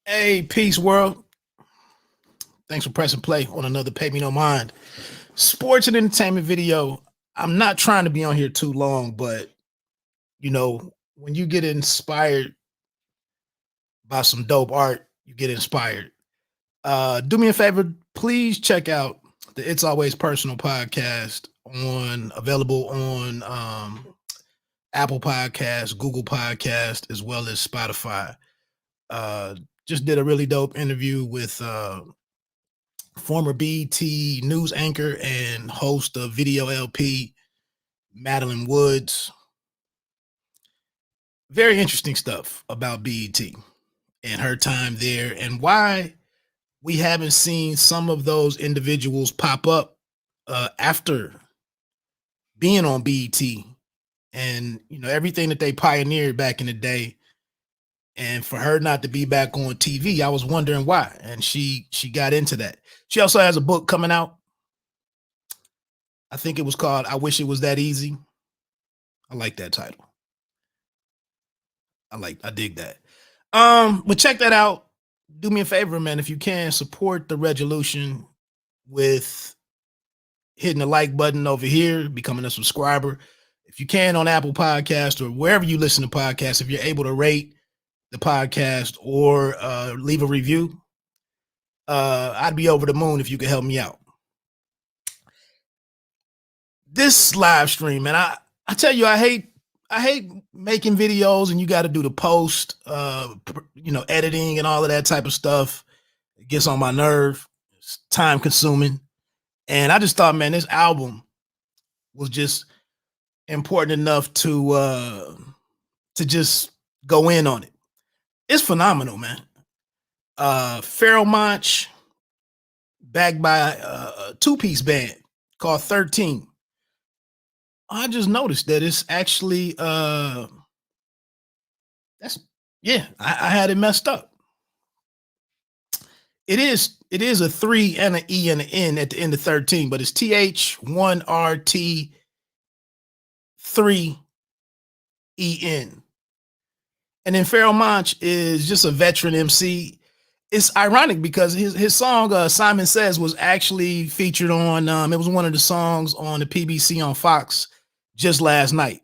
Hey, peace world. Thanks for pressing play on another Pay Me No Mind sports and entertainment video. I'm not trying to be on here too long, but when you get inspired by some dope art, you get inspired. Do me a favor, please check out the It's Always Personal podcast available on Apple Podcast, Google Podcast, as well as Spotify. Uh, just did a really dope interview with former BT news anchor and host of Video LP, Madeline Woods. Very interesting stuff about BET and her time there and why we haven't seen some of those individuals pop up after being on BET and everything that they pioneered back in the day. And for her not to be back on TV, I was wondering why. And she got into that. She also has a book coming out. I think it was called I Wish It Was That Easy. I like that title. I dig that. But check that out. Do me a favor, man. If you can, support the resolution with hitting the like button over here, becoming a subscriber. If you can on Apple Podcast or wherever you listen to podcasts, if you're able to rate the podcast or leave a review, I'd be over the moon if you could help me out. This live stream, man, I tell you, I hate making videos and you got to do the post, editing and all of that type of stuff. It gets on my nerve. It's time consuming. And I just thought, man, this album was just important enough to just go in on it. It's phenomenal, man. Pharoahe Monch, backed by a two-piece band called Th1rt3en. I just noticed that it's actually I had it messed up. It is a 3 and an E and an N at the end of 13, but it's Th1rt3en. And then Pharoahe Monch is just a veteran MC. It's ironic because his song Simon Says was actually featured on it was one of the songs on the PBC on Fox just last night.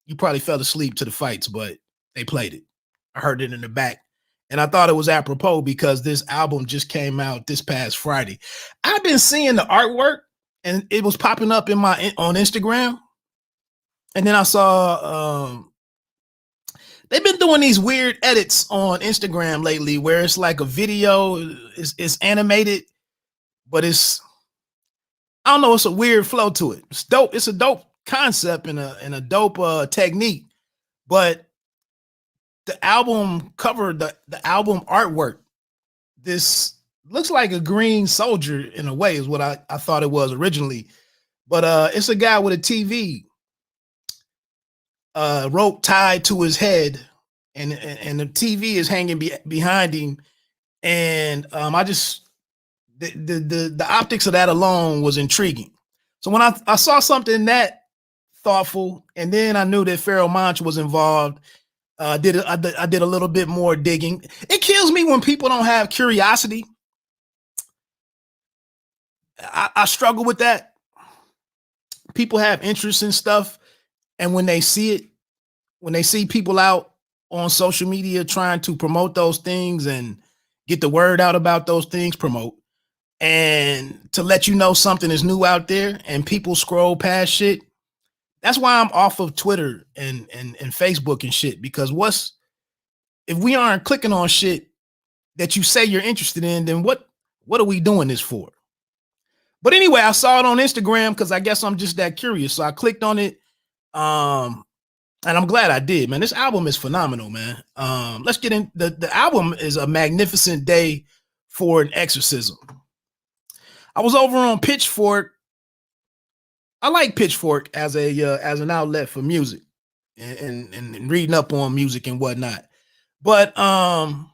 You probably fell asleep to the fights, but they played it. I heard it in the back. And I thought it was apropos because this album just came out this past Friday. I've been seeing the artwork and it was popping up on Instagram. And then I saw they've been doing these weird edits on Instagram lately where it's like a video, it's animated, but it's a weird flow to it. It's dope. It's a dope concept and a dope technique, but the album cover, the album artwork, this looks like a green soldier in a way is what I thought it was originally, but it's a guy with a TV rope tied to his head, and the TV is hanging behind him, and the optics of that alone was intriguing. So when I saw something that thoughtful, and then I knew that Pharoahe Monch was involved, I did a little bit more digging. It kills me when people don't have curiosity. I struggle with that. People have interest in stuff, and when they see people out on social media trying to promote those things and get the word out about those things, promote, and to let you know something is new out there, and people scroll past shit. That's why I'm off of Twitter and Facebook and shit, because if we aren't clicking on shit that you say you're interested in, then what are we doing this for? But anyway, I saw it on Instagram because I guess I'm just that curious. So I clicked on it. And I'm glad I did, man. This album is phenomenal, man. Let's get in. The album is a magnificent day for an exorcism. I was over on Pitchfork. I like Pitchfork as an outlet for music and reading up on music and whatnot. But Pharoahe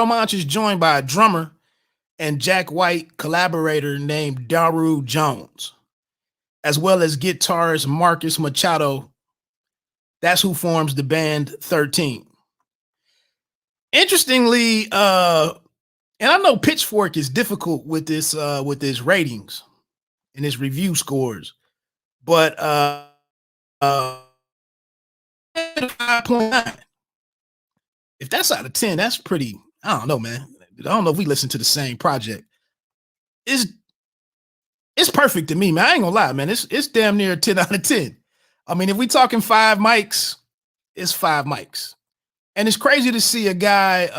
Monch is joined by a drummer and Jack White collaborator named Daru Jones, as well as guitarist Marcus Machado That's who forms the band 13. Interestingly, and I know Pitchfork is difficult with this ratings and its review scores, but 5.9. If that's out of 10, that's pretty. I don't know, man. I don't know if we listen to the same project. It's perfect to me, man. I ain't gonna lie, man. It's damn near a 10 out of 10. I mean, if we talking 5 mics, it's 5 mics. And it's crazy to see a guy,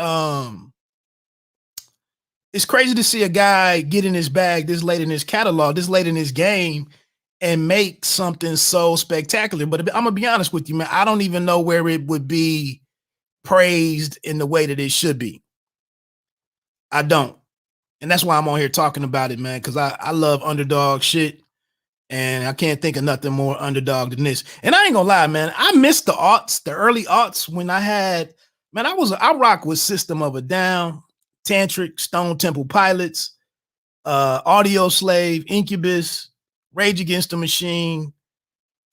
it's crazy to see a guy get in his bag this late in his catalog, this late in his game, and make something so spectacular. But I'm gonna be honest with you, man. I don't even know where it would be praised in the way that it should be. I don't. And that's why I'm on here talking about it, man, because I love underdog shit. And I can't think of nothing more underdog than this. And I ain't gonna lie, man. I missed the aughts, the early aughts, when I had, man, I rock with System of a Down, Tantric, Stone Temple Pilots, Audio Slave, Incubus, Rage Against the Machine,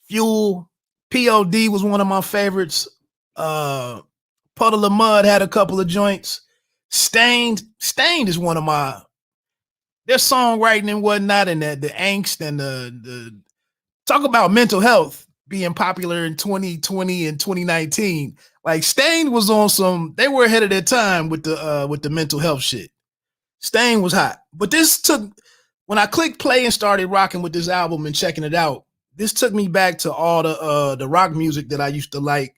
Fuel, POD was one of my favorites. Puddle of Mud had a couple of joints. Stained is one of my, their songwriting and whatnot, and the angst and the talk about mental health being popular in 2020 and 2019. Like Stained was on some, they were ahead of their time with the mental health shit. Stained was hot. But this took, when I clicked play and started rocking with this album and checking it out, this took me back to all the rock music that I used to like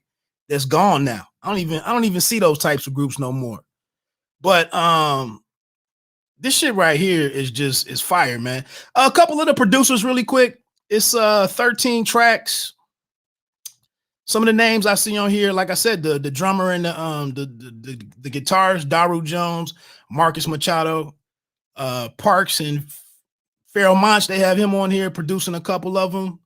that's gone now. I don't even see those types of groups no more. But this shit right here is fire, man. A couple of the producers really quick. It's 13 tracks. Some of the names I see on here, like I said, the drummer and the guitarist, Daru Jones, Marcus Machado, Parks and Pharoahe Monch, they have him on here producing a couple of them.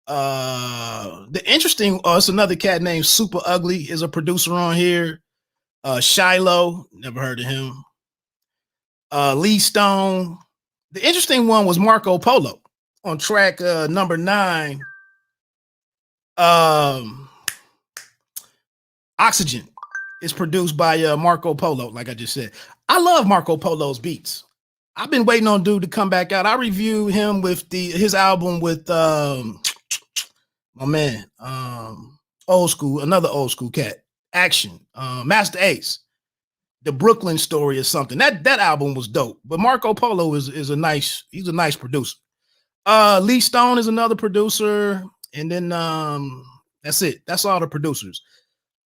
The interesting, it's another cat named Super Ugly is a producer on here. Shiloh, never heard of him. Lee Stone. The interesting one was Marco Polo on track number 9. Oxygen is produced by Marco Polo, like I just said. I love Marco Polo's beats. I've been waiting on dude to come back out. I reviewed him with his album with my man, old school, another old school cat, Action, Master Ace, The Brooklyn Story or something. That album was dope. But Marco Polo he's a nice producer. Lee Stone is another producer, and then that's it. That's all the producers.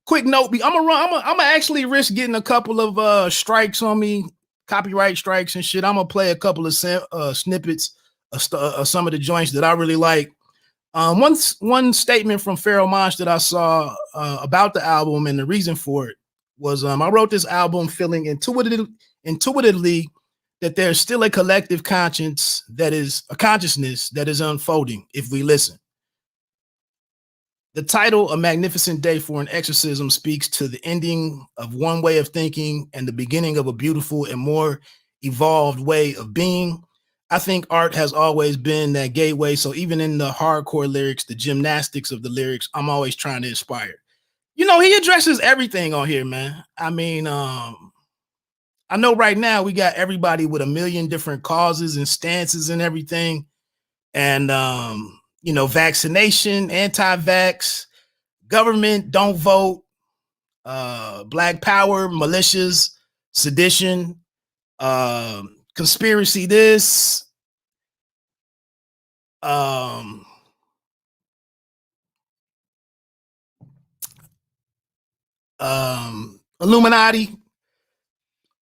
Quick note: I'm gonna actually risk getting a couple of strikes on me, copyright strikes and shit. I'm gonna play a couple of snippets of some of the joints that I really like. One statement from Pharoahe Monch that I saw about the album and the reason for it was I wrote this album feeling intuitively that there's still a collective consciousness that is unfolding if we listen. The title, A Magnificent Day for an Exorcism, speaks to the ending of one way of thinking and the beginning of a beautiful and more evolved way of being. I think art has always been that gateway. So even in the hardcore lyrics, the gymnastics of the lyrics, I'm always trying to inspire. You know, he addresses everything on here, man. I mean, I know right now we got everybody with a million different causes and stances and everything. And, you know, vaccination, anti-vax, government, don't vote, black power, militias, sedition, conspiracy this, Illuminati,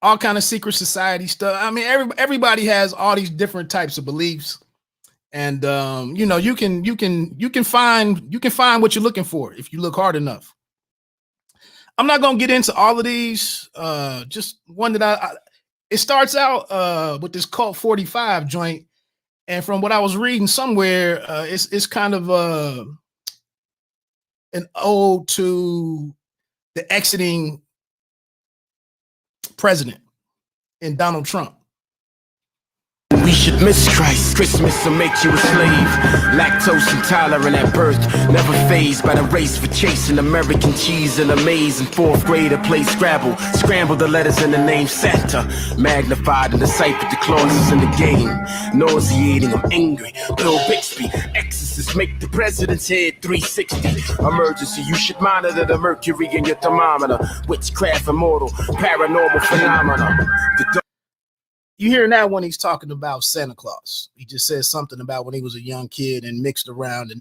all kind of secret society stuff. I mean, everybody has all these different types of beliefs. And you know, you can find what you're looking for if you look hard enough. I'm not gonna get into all of these. Just one that it starts out with this Cult 45 joint, and from what I was reading somewhere, it's kind of an ode to the exiting president and Donald Trump. we should miss Christ. Christmas will make you a slave. Lactose intolerant at birth, never fazed by the race for chasing American cheese in a maze. In 4th grade, I played Scrabble, scrambled the letters in the name Santa, magnified and deciphered the clauses in the game. Nauseating, I'm angry. Bill Bixby, exorcist, make the president's head 360. Emergency, you should monitor the mercury in your thermometer. Witchcraft, immortal, paranormal phenomena. You hear that when he's talking about Santa Claus. He just says something about when he was a young kid and mixed around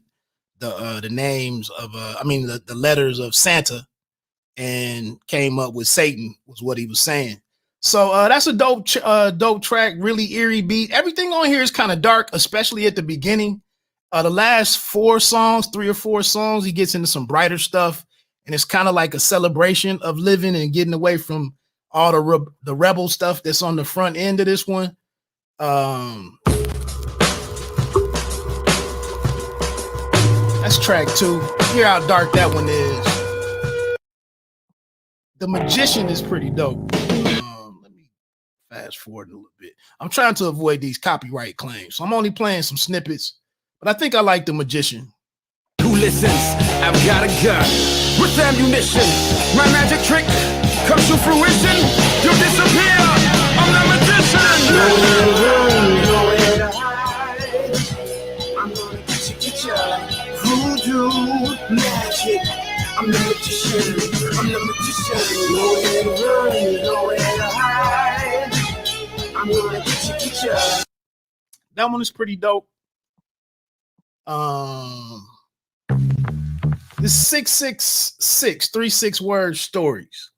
the names of the letters of Santa and came up with Satan was what he was saying. So that's a dope track, really eerie beat. Everything on here is kind of dark, especially at the beginning. The last 3 or 4 songs, he gets into some brighter stuff, and it's kind of like a celebration of living and getting away from all the rebel stuff that's on the front end of this one. That's track 2. Hear how dark that one is. The Magician is pretty dope. Let me fast forward a little bit. I'm trying to avoid these copyright claims, so I'm only playing some snippets, but I think I like The Magician. Who listens? I've got a gun with ammunition. My magic trick comes to fruition. You disappear. I'm the magician. Nowhere to run, nowhere to hide. I'm gonna get you. Voodoo magic. I'm the magician. I'm the magician. Nowhere to run, nowhere to hide. I'm gonna get you. That one is pretty dope. This 666, 36 word stories.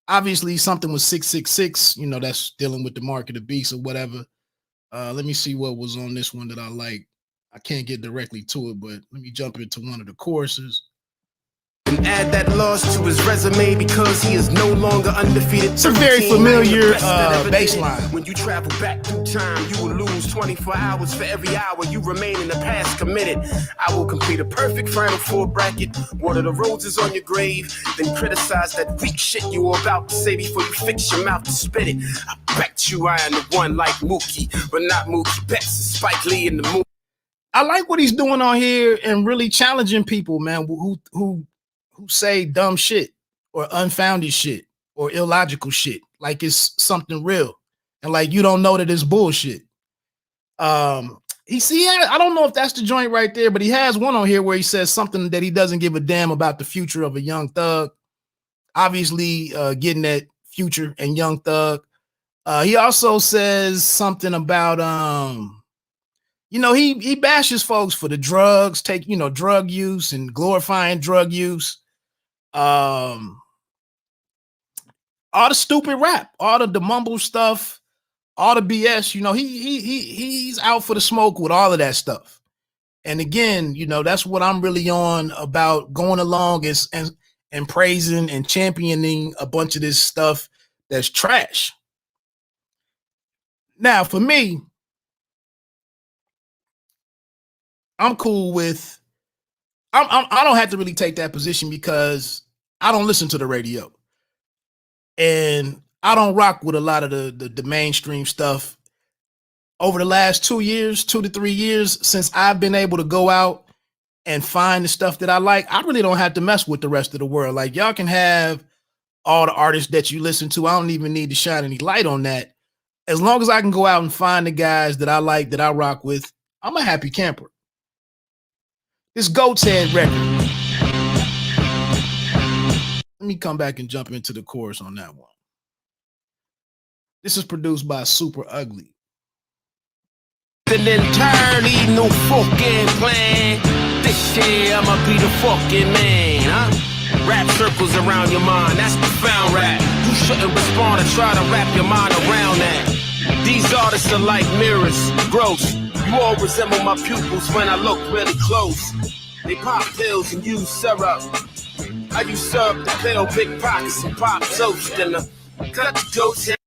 Obviously, something was 666. You know, that's dealing with the mark of the beast or whatever. Let me see what was on this one that I like. I can't get directly to it, but let me jump into one of the choruses. And add that loss to his resume because he is no longer undefeated. It's a very familiar bass line. When you travel back through time, you will lose 24 hours for every hour you remain in the past committed. I will complete a perfect Final Four bracket, water the roses on your grave, then criticize that weak shit you were about to say before you fix your mouth to spit it. I bet you I am the one like Mookie, but not Mookie Betts, Spike Lee in the movie. I like what he's doing on here and really challenging people, man, who say dumb shit or unfounded shit or illogical shit like it's something real and like you don't know that it's bullshit. I don't know if that's the joint right there, but he has one on here where he says something that he doesn't give a damn about the future of a young thug. Obviously, getting that Future and Young Thug. He also says something about he bashes folks for the drugs, drug use and glorifying drug use. All the stupid rap, all the mumble stuff, all the BS, he's out for the smoke with all of that stuff. And again, that's what I'm really on about, going along and praising and championing a bunch of this stuff that's trash. Now, for me, I'm cool with I don't have to really take that position because I don't listen to the radio and I don't rock with a lot of the mainstream stuff. Over the last 2 to 3 years, since I've been able to go out and find the stuff that I like, I really don't have to mess with the rest of the world. Like, y'all can have all the artists that you listen to. I don't even need to shine any light on that. As long as I can go out and find the guys that I like, that I rock with, I'm a happy camper. This Goat's Head record. Let me come back and jump into the chorus on that one. This is produced by Super Ugly. An entirely new fucking plan. This year I'ma be the fucking man, huh? Rap circles around your mind, that's profound rap. You shouldn't respond or try to wrap your mind around that. These artists are like mirrors, gross. You all resemble my pupils when I look really close. They pop pills and use syrup. I use syrup to pill big pockets and pop toast and cut the goat's head.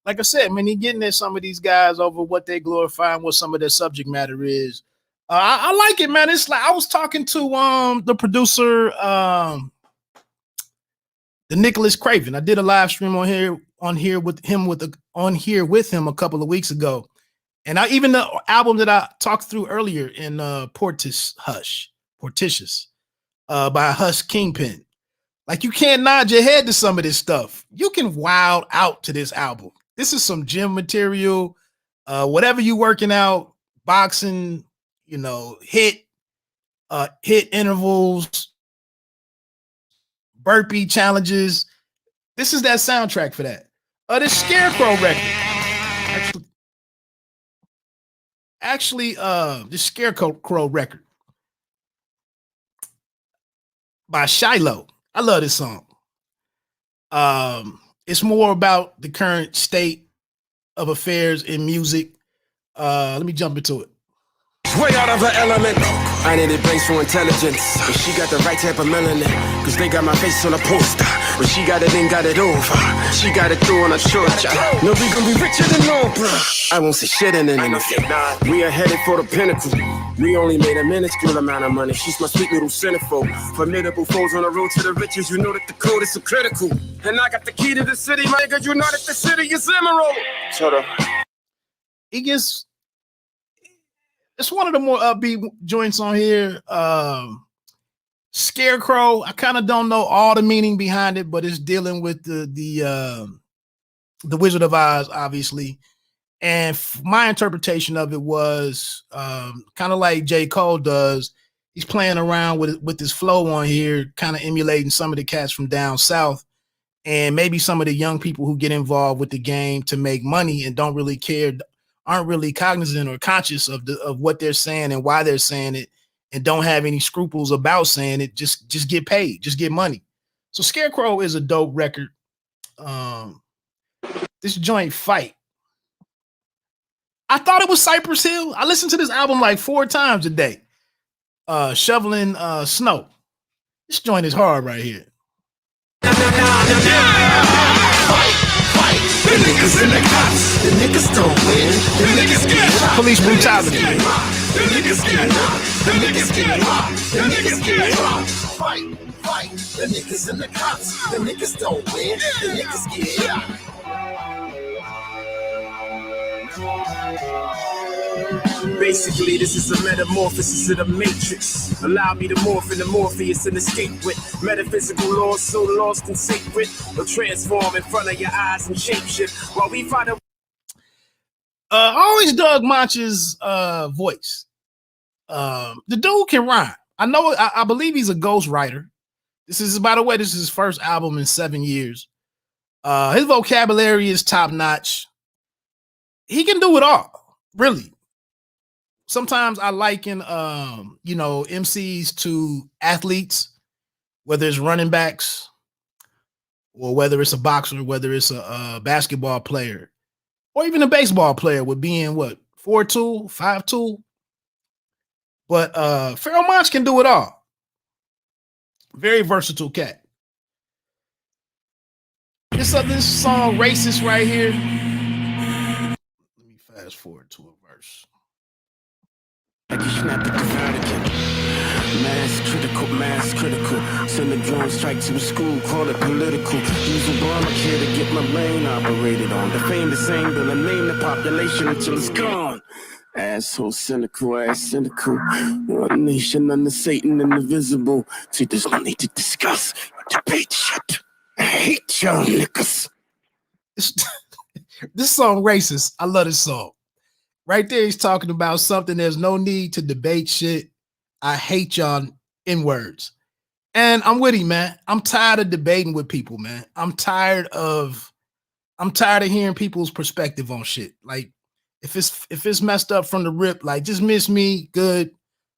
Like I said, man, he getting at some of these guys over what they glorify and what some of their subject matter is. I like it, man. It's like I was talking to the producer, the Nicholas Craven. I did a live stream on here with him a couple of weeks ago. And even the album that I talked through earlier in Portitious by Hush Kingpin. Like, you can't nod your head to some of this stuff. You can wild out to this album. This is some gym material. Whatever you working out, boxing, you know, hit intervals, burpee challenges. This is that soundtrack for that. The Scarecrow record. Actually, the Scarecrow record by Shiloh. I love this song. It's more about the current state of affairs in music. Let me jump into it. Way out of her element. I needed brains for intelligence. But she got the right type of melanin. Cause they got my face on a poster. But she got it and got it over. She got it through on a short job. No, we gon' be richer than Oprah. I won't say shit in anything. We are headed for the pinnacle. We only made a minuscule amount of money. She's my sweet little centerfold. Formidable foes on the road to the riches. You know that the code is so critical. And I got the key to the city, my nigga. You know that the city is emerald. Shut up. It gets... It's one of the more upbeat joints on here. Scarecrow, I kind of don't know all the meaning behind it, but it's dealing with the Wizard of Oz, obviously. And my interpretation of it was kind of like J. Cole does. He's playing around with his flow on here, kind of emulating some of the cats from down south, and maybe some of the young people who get involved with the game to make money and don't really care, aren't really cognizant or conscious of what they're saying and why they're saying it, and don't have any scruples about saying it. Just get paid, just get money. So Scarecrow is a dope record. This joint Fight. I thought it was Cypress Hill. I listened to this album like 4 times a day. Shoveling snow. This joint is hard right here. The niggas in the cops, the niggas don't win. The niggas get hot. Police brutality. The niggas get hot. The niggas get hot. The niggas get hot. Fight. The niggas in the cops, the niggas don't win. The niggas get hot. Basically, this is a metamorphosis of the matrix. Allow me to morph into Morpheus and escape with metaphysical laws so lost and sacred. Will transform in front of your eyes and shapeshift while we find a. I always dug Monch's voice. The dude can rhyme. I believe he's a ghostwriter. This is, by the way, this is his first album in 7 years. His vocabulary is top notch. He can do it all, really. Sometimes I liken, MCs to athletes, whether it's running backs or whether it's a boxer, whether it's a basketball player or even a baseball player, with being 4'2", 5'2". But Pharoahe Monch can do it all. Very versatile cat. This song Racist right here. Let me fast forward to a verse. Like you snapped the Vatican. Mass critical. Send a drone strike to the school, call it political. Use Obamacare to get my brain operated on. Defame the same, then I name the population until it's gone. Asshole, cynical. One nation under Satan and invisible. See, there's no need to discuss or debate shit. I hate y'all niggas. This song Racist. I love this song. Right there, he's talking about something. There's no need to debate shit. I hate y'all N-words. And I'm with him, man. I'm tired of debating with people, man. I'm tired of hearing people's perspective on shit. Like, if it's messed up from the rip, like, just miss me. Good.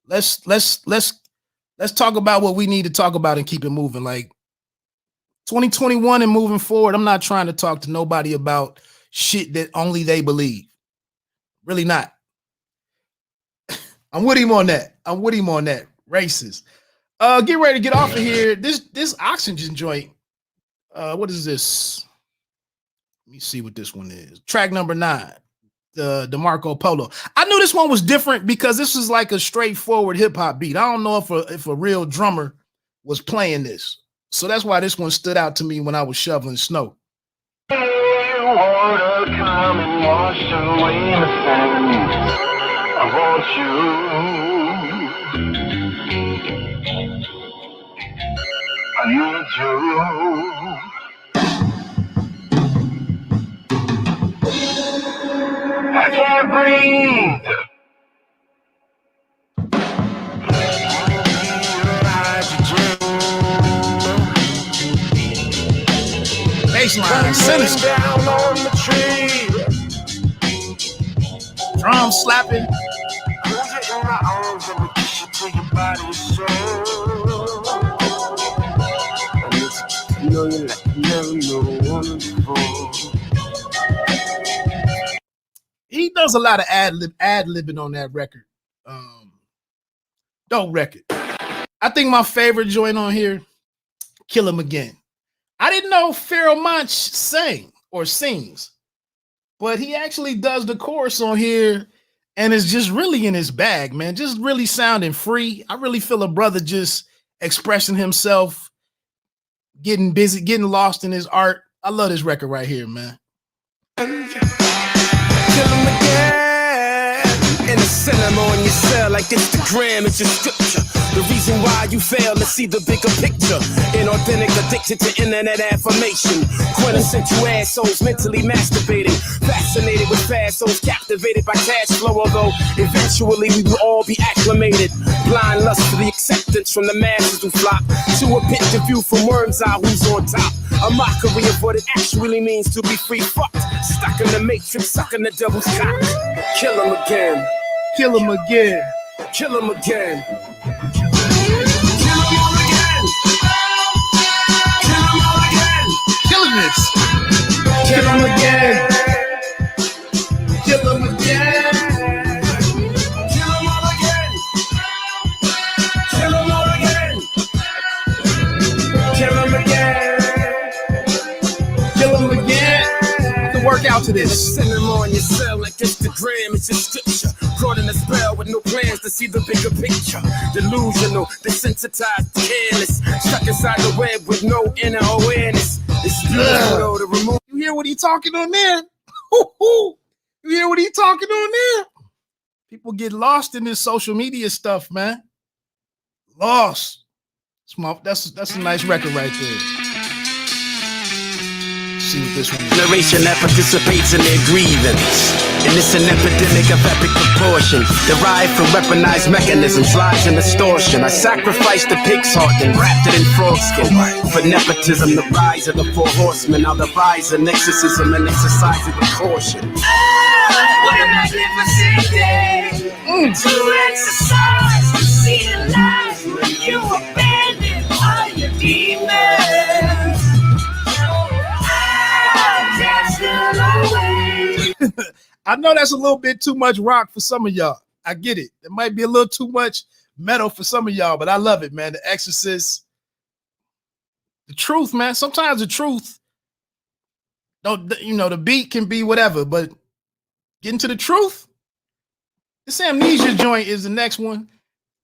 Let's talk about what we need to talk about and keep it moving. Like, 2021 and moving forward, I'm not trying to talk to nobody about shit that only they believe. Really not. I'm with him on that. Racist. Get ready to get off of here. This Oxygen joint. What is this? Let me see what this one is. Track number 9. The Marco Polo. I knew this one was different because this was like a straightforward hip hop beat. I don't know if a real drummer was playing this. So that's why this one stood out to me when I was shoveling snow. come and wash away my sins. I want you. I need you. I can't breathe. Baseline, sinister. Down on the tree. Drum slapping. Hold you in my arms and we kiss you till your body is sore. I need to know you like you never knew one before. He does a lot of ad-libbing on that record. Dope record. I think my favorite joint on here, Kill 'Em Again. I didn't know Pharoahe Monch sang or sings, but he actually does the chorus on here and is just really in his bag, man. Just really sounding free. I really feel a brother just expressing himself, getting busy, getting lost in his art. I love this record right here, man. Kill 'em again. In the cinema on your cell, like Instagram is your scripture. The reason why you fail to see the bigger picture. Inauthentic, addicted to internet affirmation. Quintessential assholes mentally masturbating. Fascinated with fast souls, captivated by cash flow. Although eventually we will all be acclimated. Blind lust for the acceptance from the masses who flock to a picture view from worms eye who's on top. A mockery of what it actually means to be free fucked. Stuck in the matrix, sucking the devil's cock. Kill 'em again. Kill 'Em Again. Kill 'em again. Kill 'em all again. Kill 'em all again. Killing this. Kill 'Em Again. Kill 'Em Again. Kill 'em all again. Kill 'em all again. Kill 'em again. Kill 'Em Again. To work out to this. Send them on your cell like Instagram, it's just scripture. Caught in a spell with no plans to see the bigger picture. Delusional, desensitized, careless. Stuck inside the web with no inner awareness. It's beautiful though to remove. You hear what he talking on there? You hear what he talking on there? People get lost in this social media stuff, man. Lost. That's a nice record right there. See what this one is. Generation that participates in their grievance. And it's an epidemic of epic proportion. Derived from weaponized mechanisms, lies and extortion. I sacrificed the pig's heart and wrapped it in frog skin. For nepotism, the rise of the four horsemen. I'll devise an exorcism and exercise it with caution. What a magnificent day to exercise, to see the light when you abandon all your demons. Cast them away. I know that's a little bit too much rock for some of y'all. I get it. It might be a little too much metal for some of y'all, but I love it, man. The Exorcist, the truth, man. Sometimes the truth, don't, you know, the beat can be whatever, but getting to the truth. This Amnesia joint is the next one.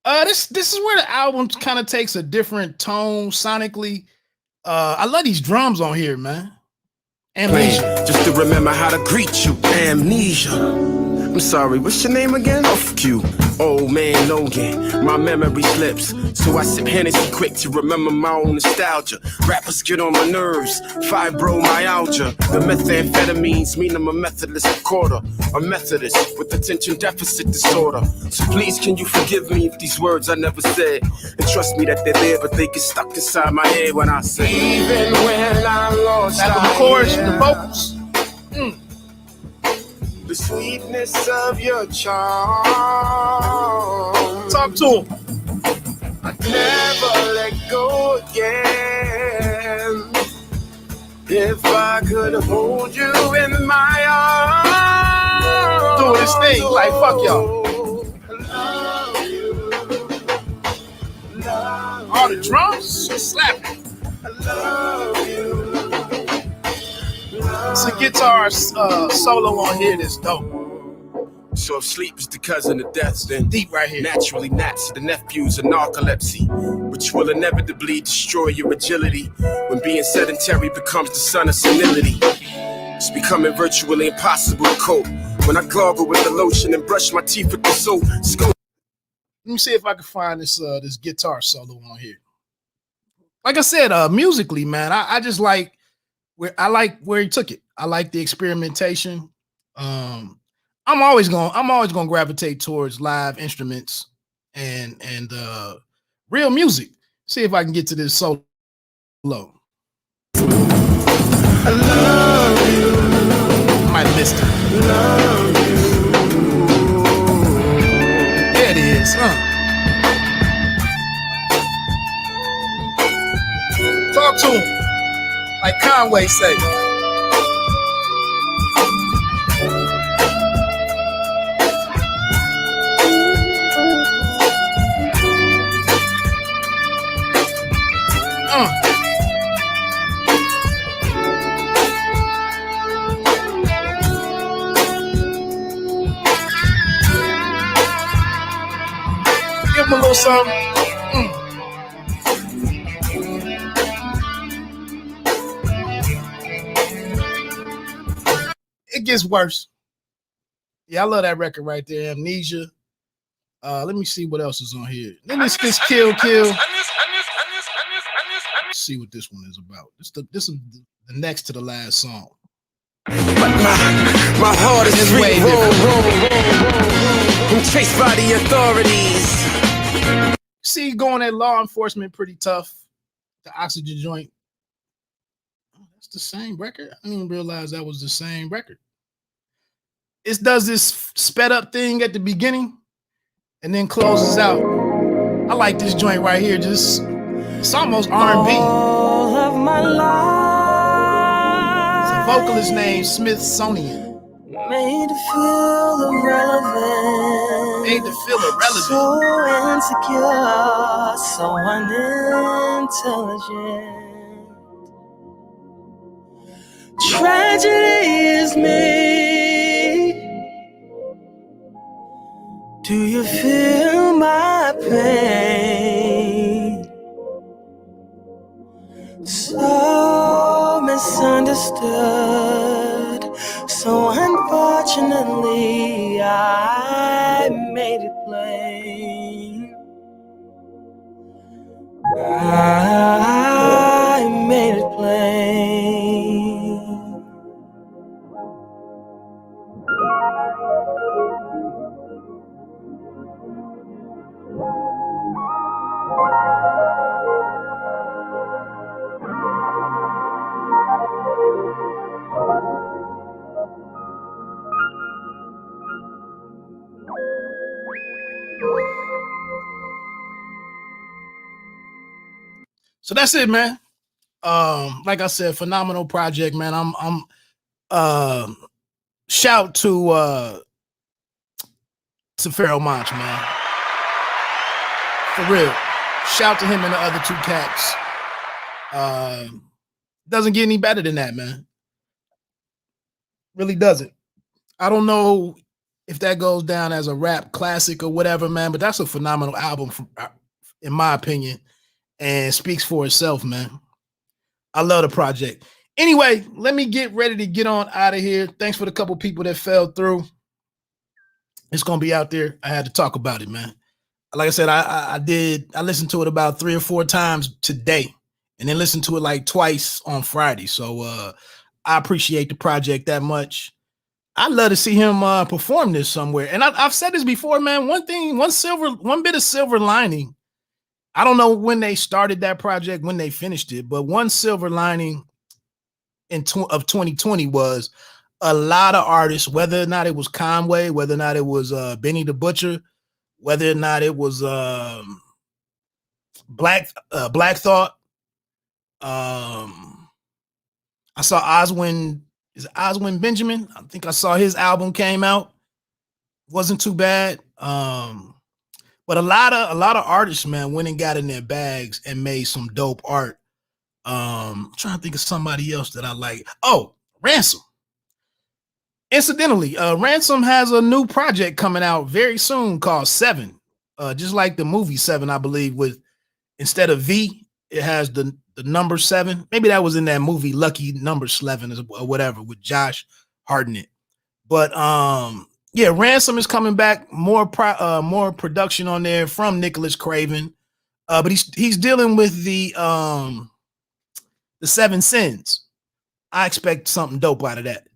This is where the album kind of takes a different tone sonically. I love these drums on here, man. Amnesia. Just to remember how to greet you. Amnesia. I'm sorry, what's your name again? Oh, fuck you. Old man Logan. My memory slips, so I sip Hennessy quick to remember my own nostalgia. Rappers get on my nerves. Fibromyalgia. The methamphetamines mean I'm a Methodist recorder. A Methodist with attention deficit disorder. So please, can you forgive me if these words I never said? And trust me that they're there, but they get stuck inside my head when I say. Even when I lost, Back on the chorus, the vocals. The sweetness of your charm. Talk to him. I'd never let go again. If I could hold you in my arms. Doing his thing, like fuck y'all. All the drums slapping. I love you. It's a guitar solo on here that's dope. So if sleep is the cousin of death, then Deep right here. naturally Nats, the nephews of narcolepsy, which will inevitably destroy your agility when being sedentary becomes the son of senility. It's becoming virtually impossible to cope. When I gargle with the lotion and brush my teeth with the soap. Let me see if I can find this this guitar solo on here. Like I said, musically, man, I just like where he took it. I like the experimentation. I'm always gonna gravitate towards live instruments and real music. See if I can get to this solo. I love you. Might have missed it. Love you. There it is. Talk to him, like Conway say. Give him a little something. It gets worse. Yeah, I love that record right there, Amnesia. Let me see what else is on here. Then this Kill. Let's see what this one is about. This is the next to the last song. But my heart is way different. I'm chased by the authorities. See, going at law enforcement pretty tough. The Oxygen Joint. Oh, that's the same record. I didn't realize that was the same record. It does this sped up thing at the beginning and then closes out. I like this joint right here. Just it's almost R&B. All of my life. It's a vocalist named Smithsonian. Made to feel irrelevant. Made to feel irrelevant. So insecure, so unintelligent. Tragedy is me. Do you feel my pain? So misunderstood. So unfortunately, I made it plain. I made it plain. So that's it, man. Like I said, phenomenal project, man. I'm shout to Pharoahe Monch, man. For real. Shout to him and the other two cats. Doesn't get any better than that, man. Really doesn't. I don't know if that goes down as a rap classic or whatever, man, but that's a phenomenal album, in my opinion, and speaks for itself, man. I love the project. Anyway, let me get ready to get on out of here. Thanks for the couple people that fell through. It's going to be out there. I had to talk about it, man. Like I said, I listened to it about 3 or 4 times today and then listened to it like twice on Friday. So I appreciate the project that much. I'd love to see him perform this somewhere. And I've said this before, man. One bit of silver lining. I don't know when they started that project, when they finished it, but one silver lining of 2020 was a lot of artists, whether or not it was Conway, whether or not it was Benny the Butcher, whether or not it was Black Th1rt. I saw Oswin Benjamin. I think I saw his album came out. Wasn't too bad. But a lot of artists, man, went and got in their bags and made some dope art. I'm trying to think of somebody else that I like. Oh, Ransom. Incidentally, Ransom has a new project coming out very soon called 7. Just like the movie 7, I believe, with instead of V, It has the number 7. Maybe that was in that movie Lucky Number 11 or whatever with Josh Hartnett. But yeah, Ransom is coming back. More production on there from Nicholas Craven. But he's dealing with the 7 Sins. I expect something dope out of that.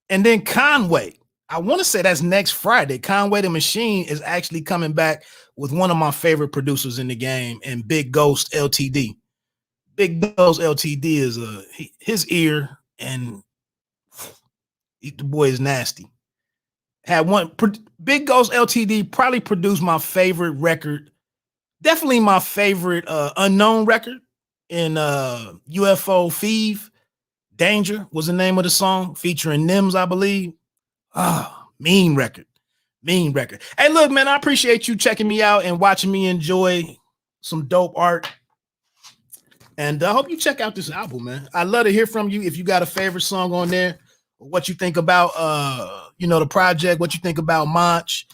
And then Conway, I want to say that's next Friday. Conway the Machine is actually coming back with one of my favorite producers in the game, and Big Ghost LTD. Big Ghost LTD is his ear, and the boy is nasty. Had one Big Ghost LTD probably produced my favorite record, definitely my favorite unknown record in UFO Thief. Danger was the name of the song, featuring Nims, I believe. Mean record. Mean record. Hey, look, man, I appreciate you checking me out and watching me enjoy some dope art. And I hope you check out this album, man. I'd love to hear from you if you got a favorite song on there, or what you think about the project, what you think about Monch,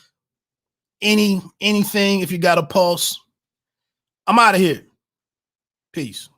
anything, if you got a pulse. I'm out of here. Peace.